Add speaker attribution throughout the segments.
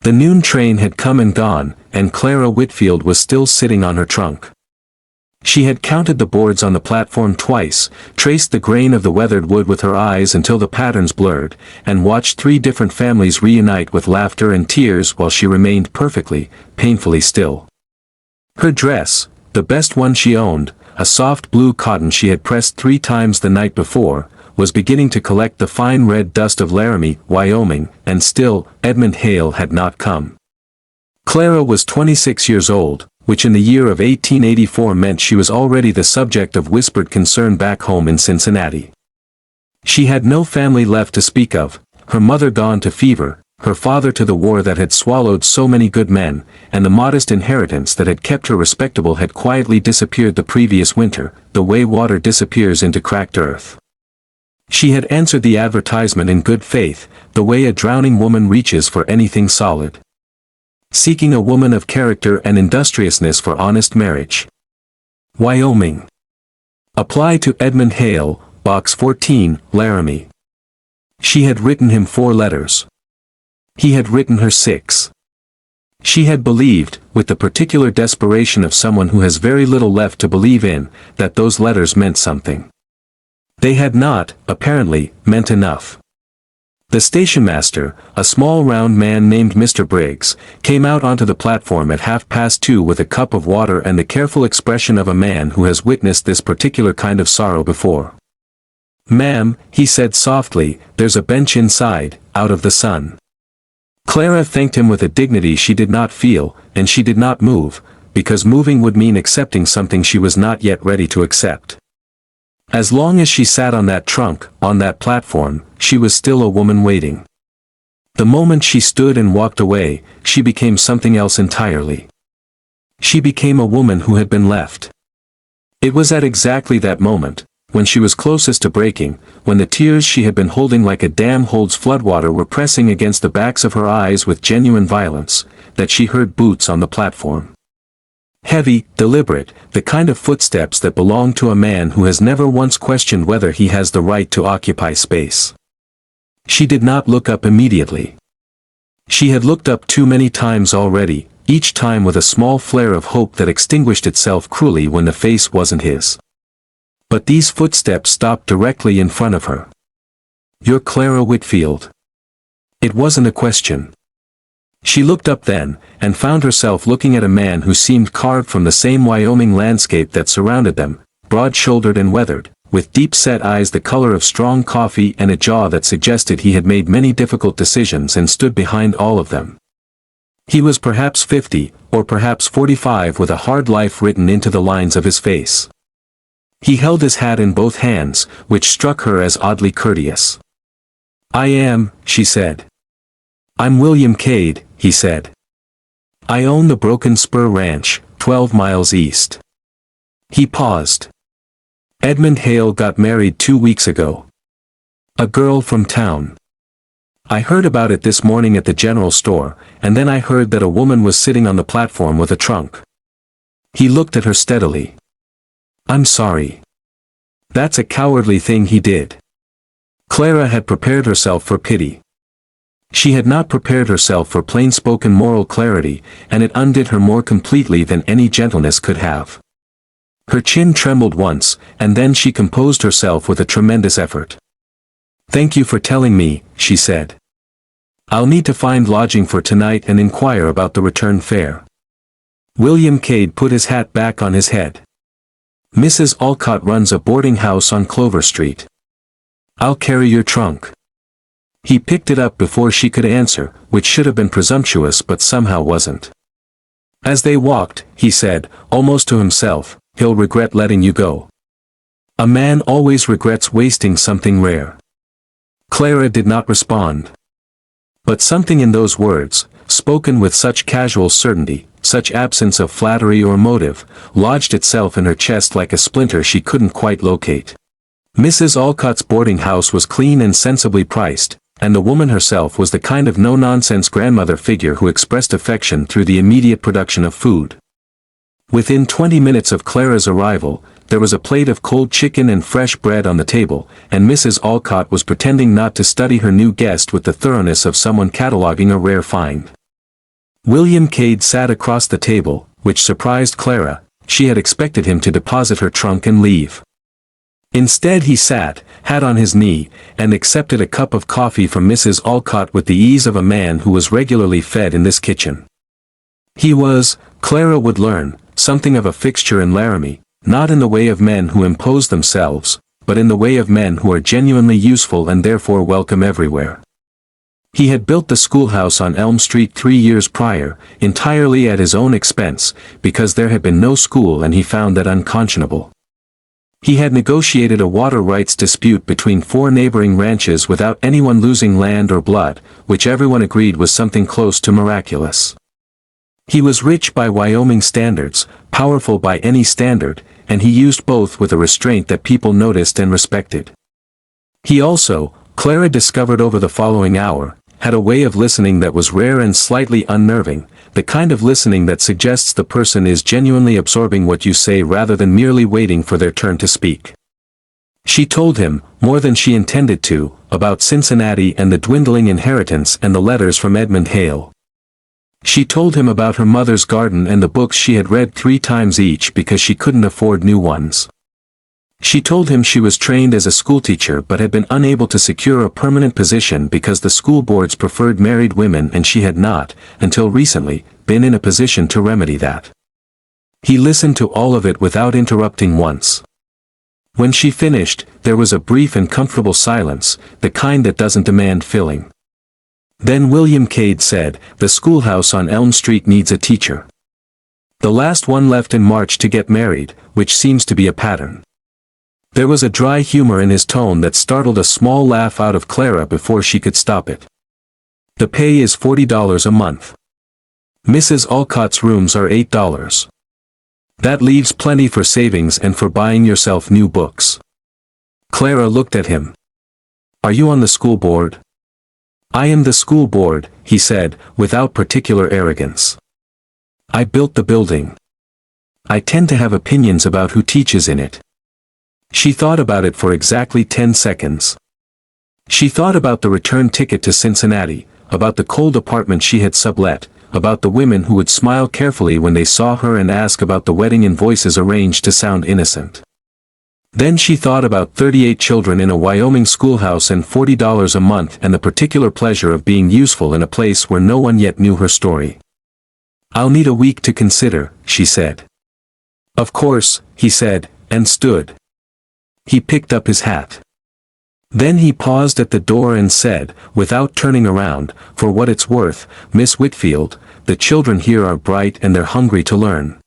Speaker 1: The noon train had come and gone, and Clara Whitfield was still sitting on her trunk. She had counted the boards on the platform twice, traced the grain of the weathered wood with her eyes until the patterns blurred, and watched 3 different families reunite with laughter and tears while she remained perfectly, painfully still. Her dress, the best one she owned, a soft blue cotton she had pressed 3 times the night before, was beginning to collect the fine red dust of Laramie, Wyoming, and still, Edmund Hale had not come. Clara was 26 years old, which in the year of 1884 meant she was already the subject of whispered concern back home in Cincinnati. She had no family left to speak of, her mother gone to fever, her father to the war that had swallowed so many good men, and the modest inheritance that had kept her respectable had quietly disappeared the previous winter, the way water disappears into cracked earth. She had answered the advertisement in good faith, the way a drowning woman reaches for anything solid. Seeking a woman of character and industriousness for honest marriage. Wyoming. Apply to Edmund Hale, Box 14, Laramie. She had written him 4 letters. He had written her 6. She had believed, with the particular desperation of someone who has very little left to believe in, that those letters meant something. They had not, apparently, meant enough. The stationmaster, a small round man named Mr. Briggs, came out onto the platform at 2:30 with a cup of water and the careful expression of a man who has witnessed this particular kind of sorrow before. "Ma'am," he said softly, "there's a bench inside, out of the sun." Clara thanked him with a dignity she did not feel, and she did not move, because moving would mean accepting something she was not yet ready to accept. As long as she sat on that trunk, on that platform, she was still a woman waiting. The moment she stood and walked away, she became something else entirely. She became a woman who had been left. It was at exactly that moment, when she was closest to breaking, when the tears she had been holding like a dam holds floodwater were pressing against the backs of her eyes with genuine violence, that she heard boots on the platform. Heavy, deliberate, the kind of footsteps that belong to a man who has never once questioned whether he has the right to occupy space. She did not look up immediately. She had looked up too many times already, each time with a small flare of hope that extinguished itself cruelly when the face wasn't his. But these footsteps stopped directly in front of her. "You're Clara Whitfield." It wasn't a question. She looked up then, and found herself looking at a man who seemed carved from the same Wyoming landscape that surrounded them, broad-shouldered and weathered, with deep-set eyes the color of strong coffee and a jaw that suggested he had made many difficult decisions and stood behind all of them. He was perhaps 50, or perhaps 45 with a hard life written into the lines of his face. He held his hat in both hands, which struck her as oddly courteous. "I am," she said. "I'm William Cade," he said. "I own the Broken Spur Ranch, 12 miles east." He paused. "Edmund Hale got married 2 weeks ago. A girl from town. I heard about it this morning at the general store, and then I heard that a woman was sitting on the platform with a trunk." He looked at her steadily. "I'm sorry. That's a cowardly thing he did." Clara had prepared herself for pity. She had not prepared herself for plain-spoken moral clarity, and it undid her more completely than any gentleness could have. Her chin trembled once, and then she composed herself with a tremendous effort. "Thank you for telling me," she said. "I'll need to find lodging for tonight and inquire about the return fare." William Cade put his hat back on his head. "Mrs. Alcott runs a boarding house on Clover Street. I'll carry your trunk." He picked it up before she could answer, which should have been presumptuous but somehow wasn't. As they walked, he said, almost to himself, "He'll regret letting you go. A man always regrets wasting something rare." Clara did not respond. But something in those words, spoken with such casual certainty, such absence of flattery or motive, lodged itself in her chest like a splinter she couldn't quite locate. Mrs. Alcott's boarding house was clean and sensibly priced, and the woman herself was the kind of no-nonsense grandmother figure who expressed affection through the immediate production of food. Within 20 minutes of Clara's arrival, there was a plate of cold chicken and fresh bread on the table, and Mrs. Alcott was pretending not to study her new guest with the thoroughness of someone cataloging a rare find. William Cade sat across the table, which surprised Clara. She had expected him to deposit her trunk and leave. Instead he sat, hat on his knee, and accepted a cup of coffee from Mrs. Alcott with the ease of a man who was regularly fed in this kitchen. He was, Clara would learn, something of a fixture in Laramie, not in the way of men who impose themselves, but in the way of men who are genuinely useful and therefore welcome everywhere. He had built the schoolhouse on Elm Street 3 years prior, entirely at his own expense, because there had been no school and he found that unconscionable. He had negotiated a water rights dispute between 4 neighboring ranches without anyone losing land or blood, which everyone agreed was something close to miraculous. He was rich by Wyoming standards, powerful by any standard, and he used both with a restraint that people noticed and respected. He also, Clara discovered over the following hour, had a way of listening that was rare and slightly unnerving, the kind of listening that suggests the person is genuinely absorbing what you say rather than merely waiting for their turn to speak. She told him, more than she intended to, about Cincinnati and the dwindling inheritance and the letters from Edmund Hale. She told him about her mother's garden and the books she had read 3 times each because she couldn't afford new ones. She told him she was trained as a schoolteacher but had been unable to secure a permanent position because the school boards preferred married women and she had not, until recently, been in a position to remedy that. He listened to all of it without interrupting once. When she finished, there was a brief and comfortable silence, the kind that doesn't demand filling. Then William Cade said, "The schoolhouse on Elm Street needs a teacher. The last one left in March to get married, which seems to be a pattern." There was a dry humor in his tone that startled a small laugh out of Clara before she could stop it. "The pay is $40 a month. Mrs. Alcott's rooms are $8. That leaves plenty for savings and for buying yourself new books." Clara looked at him. "Are you on the school board?" "I am the school board," he said, without particular arrogance. "I built the building. I tend to have opinions about who teaches in it." She thought about it for exactly 10 seconds. She thought about the return ticket to Cincinnati, about the cold apartment she had sublet, about the women who would smile carefully when they saw her and ask about the wedding invoices arranged to sound innocent. Then she thought about 38 children in a Wyoming schoolhouse and $40 a month and the particular pleasure of being useful in a place where no one yet knew her story. "I'll need a week to consider," she said. "Of course," he said, and stood. He picked up his hat. Then he paused at the door and said, without turning around, "For what it's worth, Miss Whitfield, the children here are bright and they're hungry to learn.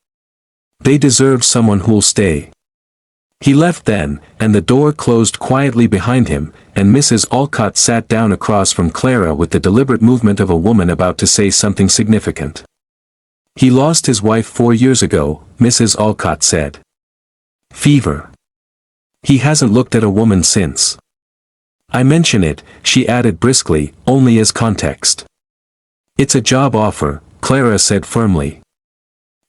Speaker 1: They deserve someone who'll stay." He left then, and the door closed quietly behind him, and Mrs. Alcott sat down across from Clara with the deliberate movement of a woman about to say something significant. "He lost his wife 4 years ago," Mrs. Alcott said. "Fever. He hasn't looked at a woman since. I mention it," she added briskly, "only as context." "It's a job offer," Clara said firmly.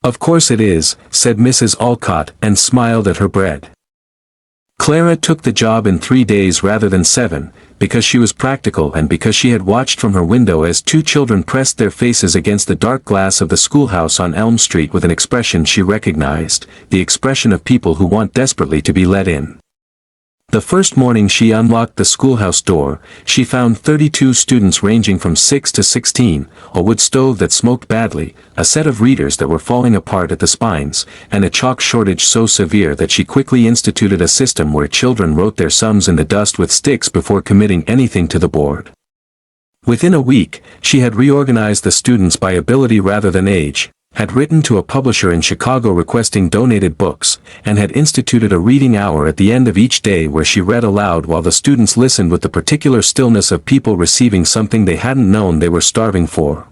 Speaker 1: "Of course it is," said Mrs. Alcott, and smiled at her bread. Clara took the job in 3 days rather than 7, because she was practical and because she had watched from her window as 2 children pressed their faces against the dark glass of the schoolhouse on Elm Street with an expression she recognized, the expression of people who want desperately to be let in. The first morning she unlocked the schoolhouse door, she found 32 students ranging from 6 to 16, a wood stove that smoked badly, a set of readers that were falling apart at the spines, and a chalk shortage so severe that she quickly instituted a system where children wrote their sums in the dust with sticks before committing anything to the board. Within a week, she had reorganized the students by ability rather than age, had written to a publisher in Chicago requesting donated books, and had instituted a reading hour at the end of each day where she read aloud while the students listened with the particular stillness of people receiving something they hadn't known they were starving for.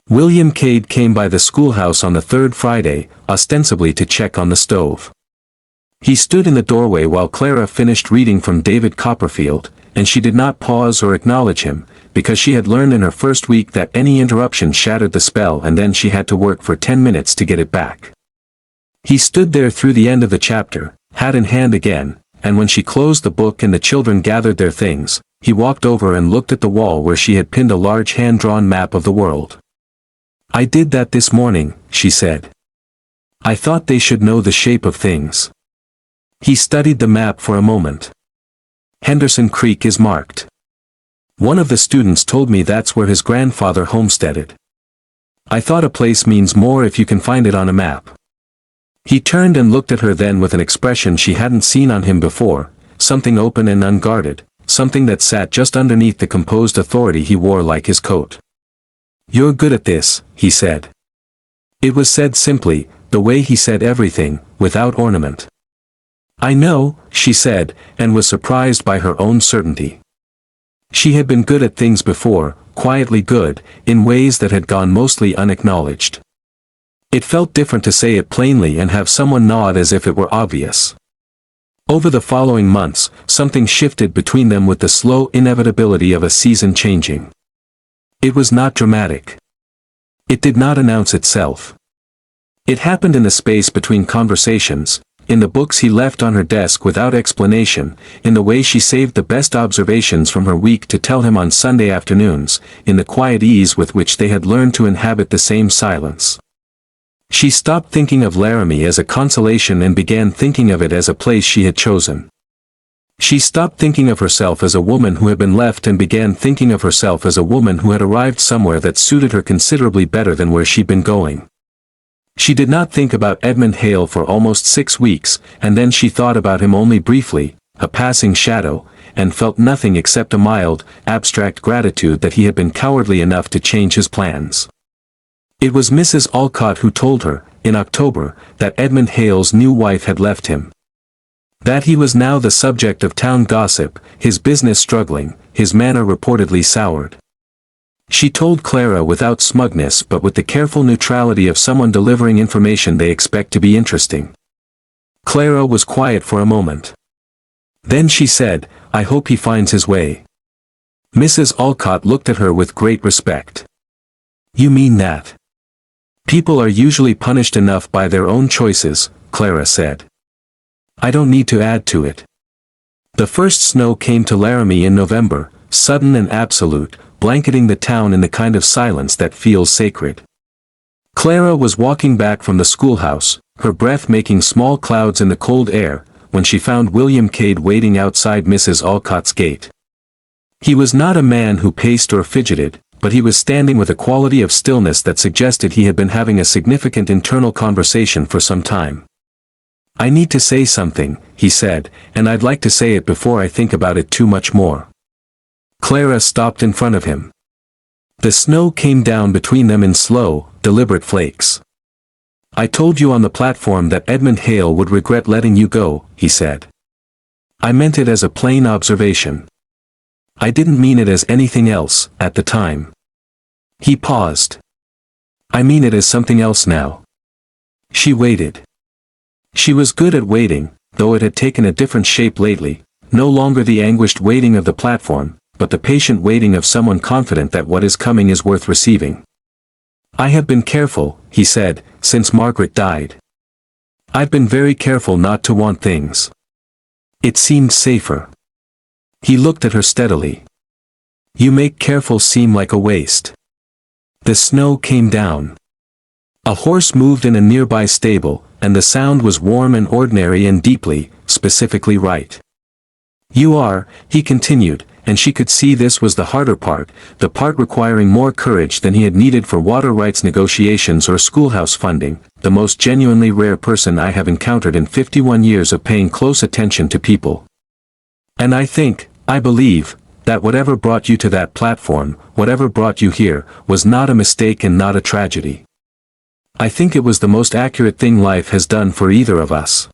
Speaker 1: William Cade came by the schoolhouse on the 3rd Friday, ostensibly to check on the stove. He stood in the doorway while Clara finished reading from David Copperfield, and she did not pause or acknowledge him, because she had learned in her first week that any interruption shattered the spell and then she had to work for 10 minutes to get it back. He stood there through the end of the chapter, hat in hand again, and when she closed the book and the children gathered their things, he walked over and looked at the wall where she had pinned a large hand-drawn map of the world. "I did that this morning," she said. "I thought they should know the shape of things." He studied the map for a moment. "Henderson Creek is marked. One of the students told me that's where his grandfather homesteaded. I thought a place means more if you can find it on a map." He turned and looked at her then with an expression she hadn't seen on him before, something open and unguarded, something that sat just underneath the composed authority he wore like his coat. "You're good at this," he said. It was said simply, the way he said everything, without ornament. "I know," she said, and was surprised by her own certainty. She had been good at things before, quietly good, in ways that had gone mostly unacknowledged. It felt different to say it plainly and have someone nod as if it were obvious. Over the following months, something shifted between them with the slow inevitability of a season changing. It was not dramatic. It did not announce itself. It happened in the space between conversations, in the books he left on her desk without explanation, in the way she saved the best observations from her week to tell him on Sunday afternoons, in the quiet ease with which they had learned to inhabit the same silence. She stopped thinking of Laramie as a consolation and began thinking of it as a place she had chosen. She stopped thinking of herself as a woman who had been left and began thinking of herself as a woman who had arrived somewhere that suited her considerably better than where she'd been going. She did not think about Edmund Hale for almost 6 weeks, and then she thought about him only briefly, a passing shadow, and felt nothing except a mild, abstract gratitude that he had been cowardly enough to change his plans. It was Mrs. Alcott who told her, in October, that Edmund Hale's new wife had left him. That he was now the subject of town gossip, his business struggling, his manner reportedly soured. She told Clara without smugness but with the careful neutrality of someone delivering information they expect to be interesting. Clara was quiet for a moment. Then she said, "I hope he finds his way." Mrs. Alcott looked at her with great respect. "You mean that? People are usually punished enough by their own choices," Clara said. "I don't need to add to it." The first snow came to Laramie in November, sudden and absolute, blanketing the town in the kind of silence that feels sacred. Clara was walking back from the schoolhouse, her breath making small clouds in the cold air, when she found William Cade waiting outside Mrs. Alcott's gate. He was not a man who paced or fidgeted, but he was standing with a quality of stillness that suggested he had been having a significant internal conversation for some time. "I need to say something," he said, "and I'd like to say it before I think about it too much more." Clara stopped in front of him. The snow came down between them in slow, deliberate flakes. "I told you on the platform that Edmund Hale would regret letting you go," he said. "I meant it as a plain observation. I didn't mean it as anything else, at the time." He paused. "I mean it as something else now." She waited. She was good at waiting, though it had taken a different shape lately, no longer the anguished waiting of the platform, but the patient waiting of someone confident that what is coming is worth receiving. "I have been careful," he said, "since Margaret died. I've been very careful not to want things. It seemed safer." He looked at her steadily. "You make careful seem like a waste." The snow came down. A horse moved in a nearby stable, and the sound was warm and ordinary and deeply, specifically right. "You are," he continued, and she could see this was the harder part, the part requiring more courage than he had needed for water rights negotiations or schoolhouse funding, the most genuinely rare person I have encountered in 51 years of paying close attention to people. "And I believe, that whatever brought you to that platform, whatever brought you here, was not a mistake and not a tragedy. I think it was the most accurate thing life has done for either of us."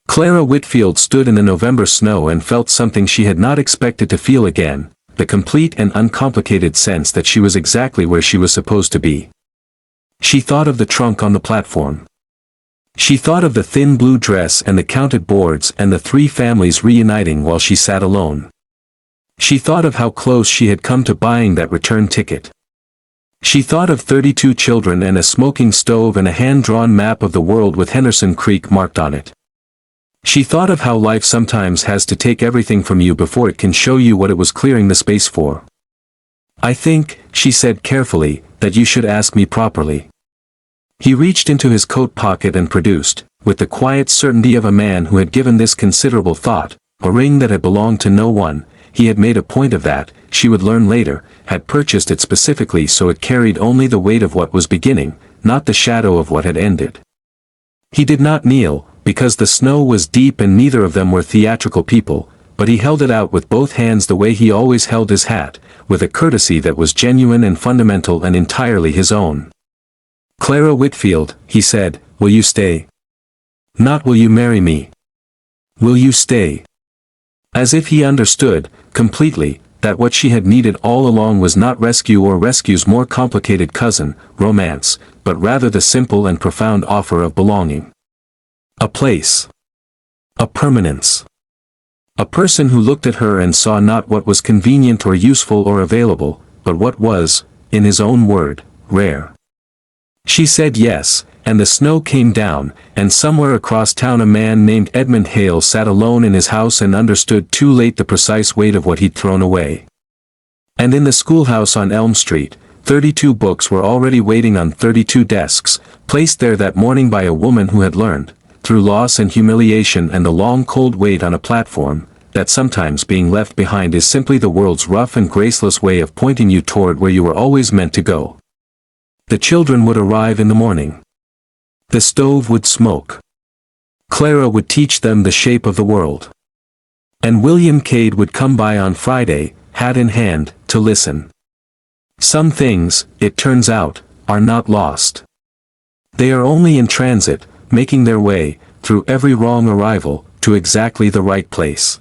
Speaker 1: Clara Whitfield stood in the November snow and felt something she had not expected to feel again, the complete and uncomplicated sense that she was exactly where she was supposed to be. She thought of the trunk on the platform. She thought of the thin blue dress and the counted boards and the 3 families reuniting while she sat alone. She thought of how close she had come to buying that return ticket. She thought of 32 children and a smoking stove and a hand-drawn map of the world with Henderson Creek marked on it. She thought of how life sometimes has to take everything from you before it can show you what it was clearing the space for. "I think," she said carefully, that you should ask me properly." He reached into his coat pocket and produced, with the quiet certainty of a man who had given this considerable thought, a ring that had belonged to no one. He had made a point of that, she would learn later, had purchased it specifically so it carried only the weight of what was beginning, not the shadow of what had ended. He did not kneel, because the snow was deep and neither of them were theatrical people, but he held it out with both hands the way he always held his hat, with a courtesy that was genuine and fundamental and entirely his own. "Clara Whitfield," he said, "will you stay? Not will you marry me? Will you stay?" As if he understood, completely, that what she had needed all along was not rescue or rescue's more complicated cousin, romance, but rather the simple and profound offer of belonging. A place. A permanence. A person who looked at her and saw not what was convenient or useful or available, but what was, in his own word, rare. She said yes, and the snow came down, and somewhere across town a man named Edmund Hale sat alone in his house and understood too late the precise weight of what he'd thrown away. And in the schoolhouse on Elm Street, 32 books were already waiting on 32 desks, placed there that morning by a woman who had learned, through loss and humiliation and the long cold wait on a platform, that sometimes being left behind is simply the world's rough and graceless way of pointing you toward where you were always meant to go. The children would arrive in the morning. The stove would smoke. Clara would teach them the shape of the world. And William Cade would come by on Friday, hat in hand, to listen. Some things, it turns out, are not lost. They are only in transit, making their way, through every wrong arrival, to exactly the right place.